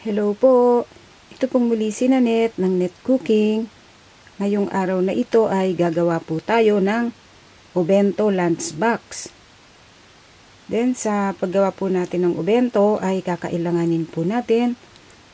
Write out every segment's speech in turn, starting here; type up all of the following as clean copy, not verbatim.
Hello po! Ito pong muli si Nanette ng Net Cooking. Ngayong araw na ito ay gagawa po tayo ng obento lunch box. Then sa paggawa po natin ng obento ay kakailanganin po natin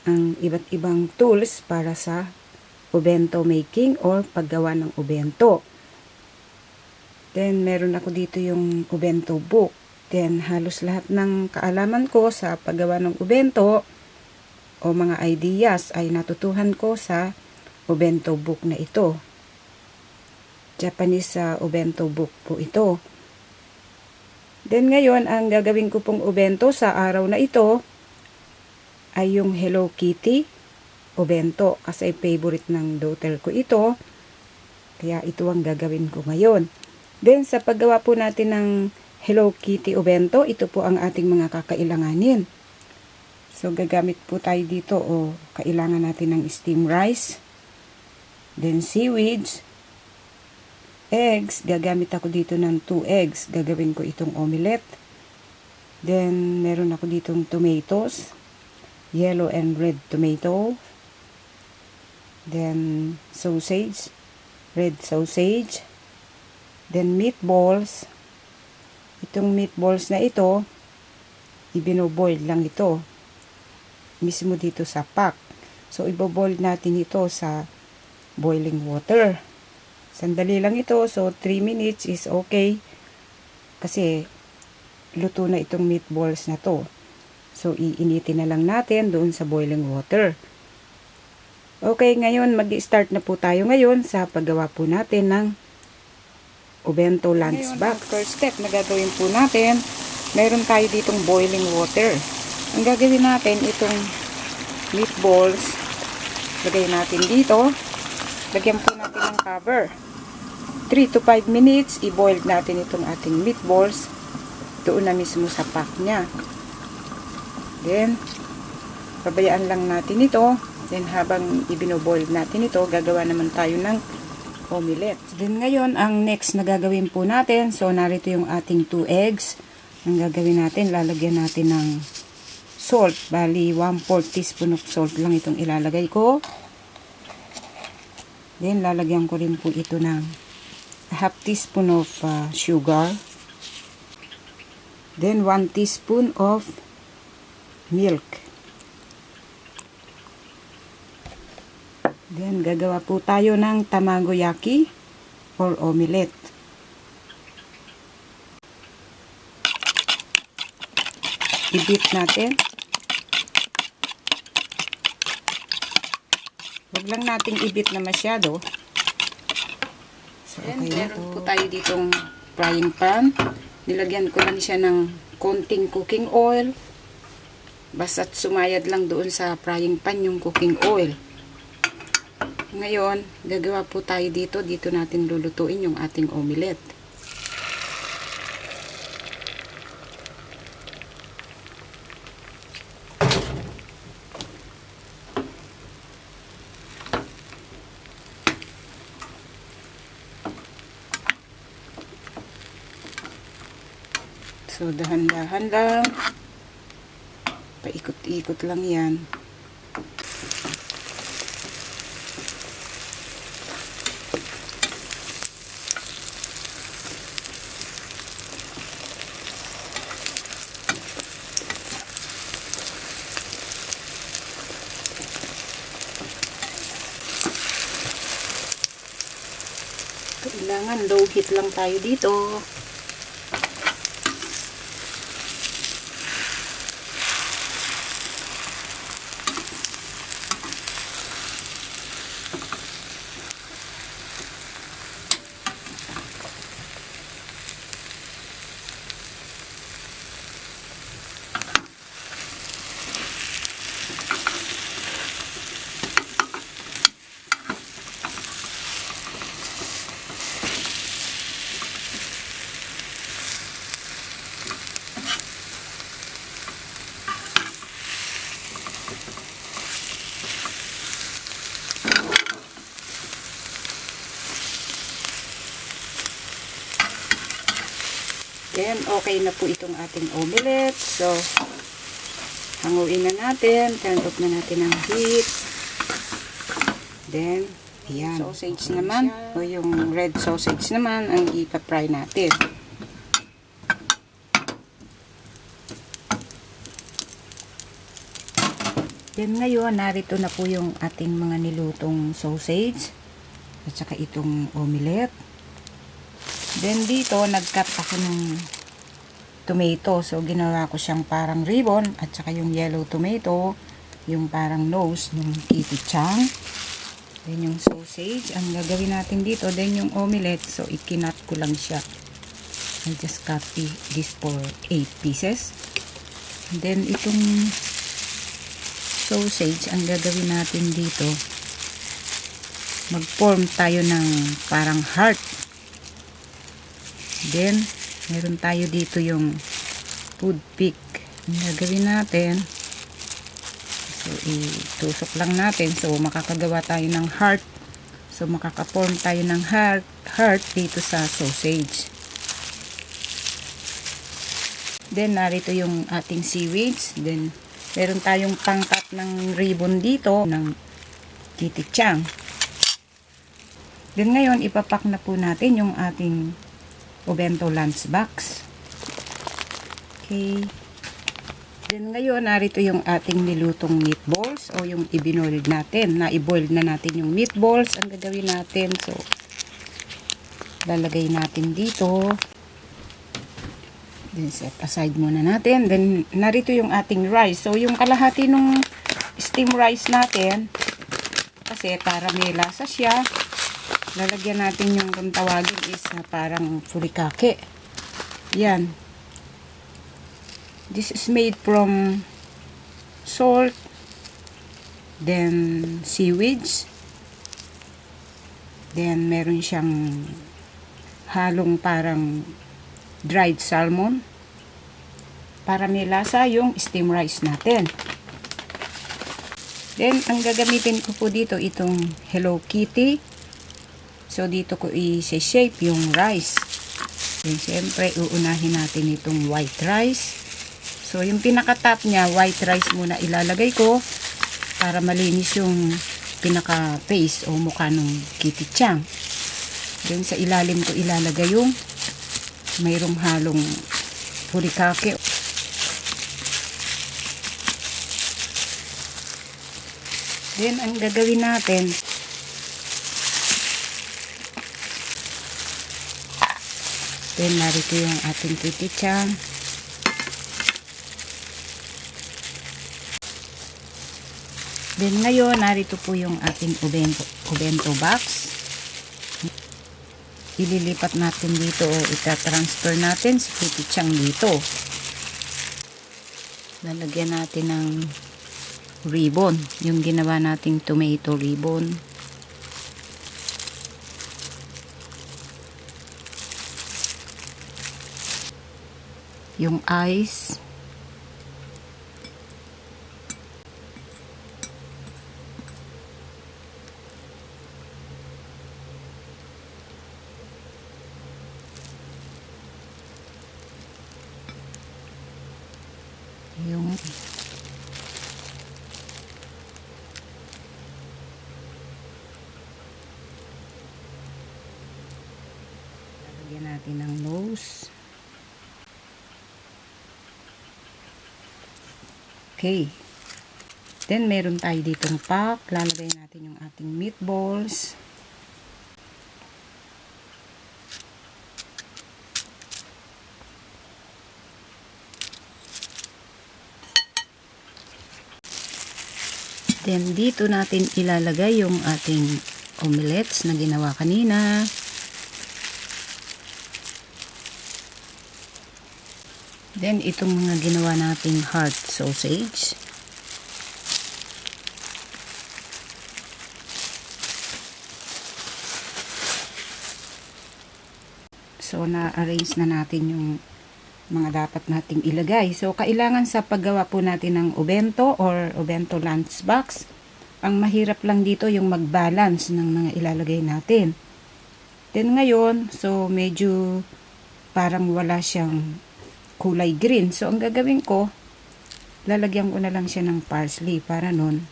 ang iba't ibang tools para sa obento making or paggawa ng obento. Then meron ako dito yung obento book. Then halos lahat ng kaalaman ko sa paggawa ng obento o mga ideas ay natutuhan ko sa obento book na ito. Japanese obento book po ito. Then ngayon, ang gagawin ko pong obento sa araw na ito ay yung Hello Kitty obento kasi favorite ng daughter ko ito. Kaya ito ang gagawin ko ngayon. Then sa paggawa po natin ng Hello Kitty obento, ito po ang ating mga kakailanganin. So, gagamit po tayo dito o kailangan natin ng steamed rice, then seaweeds, eggs. Gagamit ako dito ng 2 eggs. Gagawin ko itong omelette. Then, meron ako ditong tomatoes, yellow and red tomato. Then, sausage, red sausage. Then, meatballs. Itong meatballs na ito, ibinoboil lang ito mismo dito sa pack. So, iboboil natin ito sa boiling water. Sandali lang ito. So, 3 minutes is okay. Kasi, luto na itong meatballs na to. So, iinitin na lang natin doon sa boiling water. Okay, ngayon, mag-start na po tayo ngayon sa paggawa po natin ng obento lunch box. First step na gagawin po natin, meron tayo ditong boiling water. Ang gagawin natin, itong meatballs, lagay natin dito. Lagyan po natin ng cover. 3 to 5 minutes, i-boil natin itong ating meatballs. Doon na mismo sa pack niya. Then, pabayaan lang natin ito. Then, habang ibinoboil natin ito, gagawa naman tayo ng omelette. Then, ngayon, ang next na gagawin po natin, so, narito yung ating 2 eggs. Ang gagawin natin, lalagyan natin ng salt. Bali, 1/4 teaspoon of salt lang itong ilalagay ko. Then, lalagyan ko rin po ito ng half teaspoon of sugar. Then, 1 teaspoon of milk. Then, gagawa po tayo ng tamagoyaki or omelette. I-beat natin. Huwag lang nating i-beat na masyado. So, okay na to. Meron po tayo ditong frying pan. Nilagyan ko lang siya ng konting cooking oil. Basta't sumayad lang doon sa frying pan yung cooking oil. Ngayon, gagawa po tayo dito. Dito natin lulutuin yung ating omelette. So, dahan-dahan lang. Paikot-ikot lang yan. Kailangan low heat lang tayo dito. Then, okay na po itong ating omelette. So, Hanguin na natin. Turn off na natin ang heat. Then, ayan. Sausage naman, o yung red sausage naman, ang ipa-fry natin. Then ngayon, narito na po yung ating mga nilutong sausage. At saka itong omelette. Then dito, nag-cut ako ng tomato. So, ginawa ko siyang parang ribbon. At saka yung yellow tomato, yung parang nose ng Kitty Chang. Then yung sausage, ang gagawin natin dito. Then yung omelette, so ikinat ko lang siya. I just cut this for 8 pieces. And then itong sausage, ang gagawin natin dito, mag-form tayo ng parang heart. Then, meron tayo dito yung toothpick. Ang gagawin natin, so, itusok lang natin. So, makakagawa tayo ng heart. So, makaka-form tayo ng heart dito sa sausage. Then, narito yung ating seaweeds. Then, meron tayong pangkat ng ribbon dito ng Kitty Chang. Then ngayon, ipapak na po natin yung ating Obento lunch box. Okay. Then ngayon, narito yung ating nilutong meatballs o yung ibinoiled natin. Na-i-boiled na natin yung meatballs. Ang gagawin natin, so lalagay natin dito. Then set aside muna natin. Then narito yung ating rice. So yung kalahati ng steam rice natin, kasi para may lasa siya, lalagyan natin yung kung tawagin is parang furikake. Yan. This is made from salt, then seaweeds, then meron siyang halong parang dried salmon para may lasa yung steam rice natin. Then, ang gagamitin ko po dito itong Hello Kitty. So, dito ko i-shape yung rice. Then, syempre, uunahin natin itong white rice. So, yung pinaka-top niya, white rice muna ilalagay ko para malinis yung pinaka-face o mukha ng Kitty Chang. Then, sa ilalim ko ilalagay yung mayroong halong furikake. Then, ang gagawin natin, then, narito yung ating Kitty Chang. Then, ngayon, narito po yung ating obento box. Ililipat natin dito o ita-transfer natin si Kitty Chang dito. Lalagyan natin ng ribbon, yung ginawa nating tomato ribbon. Yung eyes. Yung lagyan natin ng nose. Okay. Then, meron tayo ditong pack. Lalagay natin yung ating meatballs. Then, dito natin ilalagay yung ating omelettes na ginawa kanina. Then, itong mga ginawa nating heart sausage. So, na-arrange na natin yung mga dapat nating ilagay. So, kailangan sa paggawa po natin ng obento or obento lunch box, ang mahirap lang dito yung mag-balance ng mga ilalagay natin. Then, ngayon, so, medyo parang wala siyang kulay green. So, ang gagawin ko, lalagyan ko na lang siya ng parsley para nun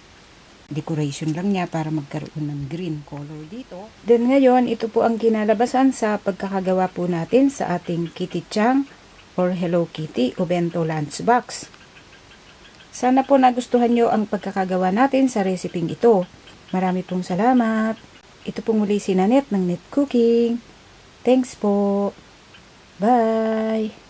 decoration lang niya para magkaroon ng green color dito. Then ngayon, ito po ang kinalabasan sa pagkakagawa po natin sa ating Kitty Chang or Hello Kitty o Bento Lunchbox. Sana po nagustuhan nyo ang pagkakagawa natin sa reseping ito. Marami pong salamat. Ito po muli si Nanette ng Net Cooking. Thanks po. Bye!